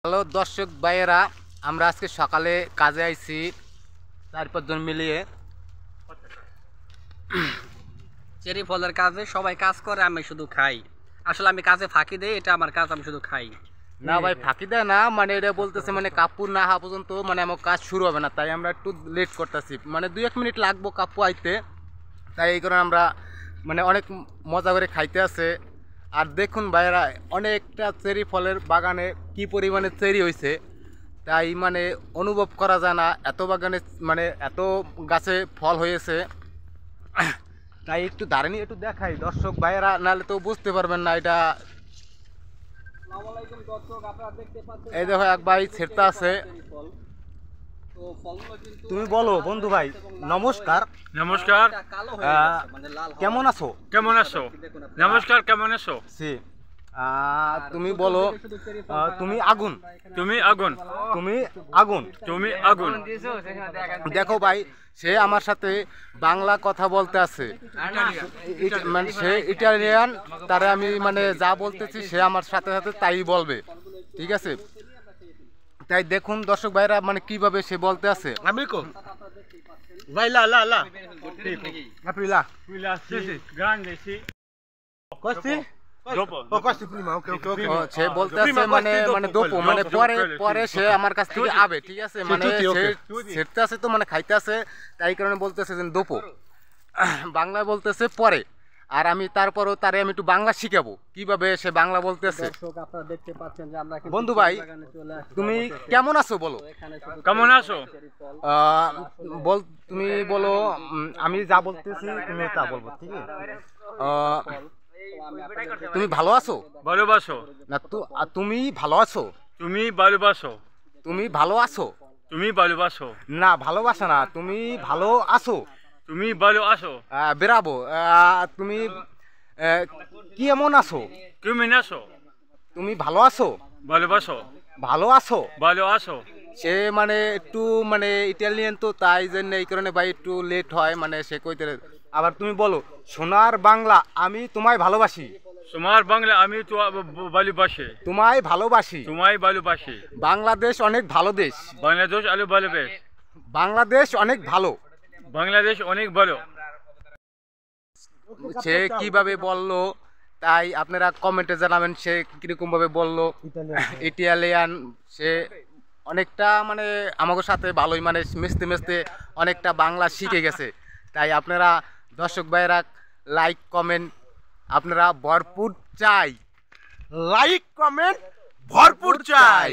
Hello দর্শক ভাইয়েরা, আমরা আজকে সকালে কাজে আইছি 4-5 জন মিলিয়ে। চেরি ফলের কাজে সবাই কাজ করে, আমি শুধু খাই। আসলে আমি কাজে ফাঁকি দেই, এটা আমার কাজ, আমি শুধু খাই। না ভাই, ফাঁকি দেয় না, মানে এটা বলতেছে মানে কাপড় না হওয়া পর্যন্ত মানে আমার কাজ শুরু হবে না, তাই আমরা একটু লেট করতেছি, মানে 2-1 মিনিট লাগবো কাপড় আইতে। তাই এই কারণে আমরা মানে অনেক মজা করে খাইতে আছে। আর দেখুন ভাইয়েরা, অনেকটা চেরি ফলের বাগানে কি পরিমাণে চেরি হয়েছে, তাই মানে অনুভব করা যায় না এত বাগানে মানে এত গাছে ফল হয়েছে। তাই একটু দাঁড়ানি একটু দেখাই দর্শক ভাইয়েরা, নাহলে তো বুঝতে পারবেন না এটা। এই দেখো এক ভাই ছেড়তে আছে। তুমি বলো বন্ধু ভাই। নমস্কার। নমস্কার। কেমন আছো? কেমন আছো? নমস্কার, কেমন আছো? সি তুমি বলো। তুমি আগুন। তুমি আগুন। তুমি আগুন। তুমি আগুন। দেখো ভাই, সে আমার সাথে বাংলা কথা বলতে আছে, মানে সে ইটালিয়ান। তারে আমি মানে যা বলতেছি সে আমার সাথে সাথে তাই বলবে, ঠিক আছে? তাই দেখুন দর্শক ভাইরা মানে কিভাবে সে বলতে আছে। Amico, vai là, là, là. Aprila. Sì, grande, sì. Questi? Dopo. Oh, questi prima, ok, ok, ok. সে বলতে আছে মানে মানে দোপো মানে পরে পরে সে আমার কাছ থেকে আবে, ঠিক আছে? মানে সে ছেড়তে আছে তো মানে খাইতে আছে, তাই কারণে বলতেছে যে দোপো। বাংলায় বলতেছে পরে। আর আমি তারপরও তারে আমি একটু বাংলা শিখাবো কিভাবে সে বাংলা বলতেছে। আপনারা দেখতে পাচ্ছেন যে আমরা বন্ধু ভাই, তুমি কেমন আছো বলো? কেমন আছো? বল, তুমি বলো। আমি যা বলতেছি তুমি তা বলবো, ঠিক আছে? তুমি ভালো আছো? ভালোবাসো। না তুমি ভালো আছো? তুমি ভালোবাসো। তুমি ভালো আছো? তুমি ভালোবাসো। না, ভালোবাসা না, তুমি ভালো আছো। তুমি ভালো আছো। বেরাবো। তুমি কি এমন আছো? কেমন আছো? তুমি ভালো আছো? ভালোবাসো। ভালো আছো? ভালো আছো। সে মানে একটু মানে ইটালিয়ান তো, তাই জন্য এই কারণে ভাই একটু লেট হয়, মানে সে কইতে। আবার তুমি বলো, সোনার বাংলা আমি তোমায় ভালোবাসি। তোমার বাংলা আমি তো ভালোবাসি। তোমায় ভালোবাসি। তোমায় ভালোবাসি। বাংলাদেশ অনেক ভালো দেশ। বাংলাদেশ আলো ভালোবেস। বাংলাদেশ অনেক ভালো। বাংলাদেশ অনেক ভালো। সে কিভাবে বললো তাই আপনারা কমেন্টে জানাবেন সে কিরকম ভাবে বললো। ইটালিয়ান সে অনেকটা মানে আমাদের সাথে ভালোই মানে মিশতে মিশতে অনেকটা বাংলা শিখে গেছে। তাই আপনারা দর্শক ভাইরা লাইক কমেন্ট আপনারা ভরপুর চাই। Like, comment, ভরপুর চাই।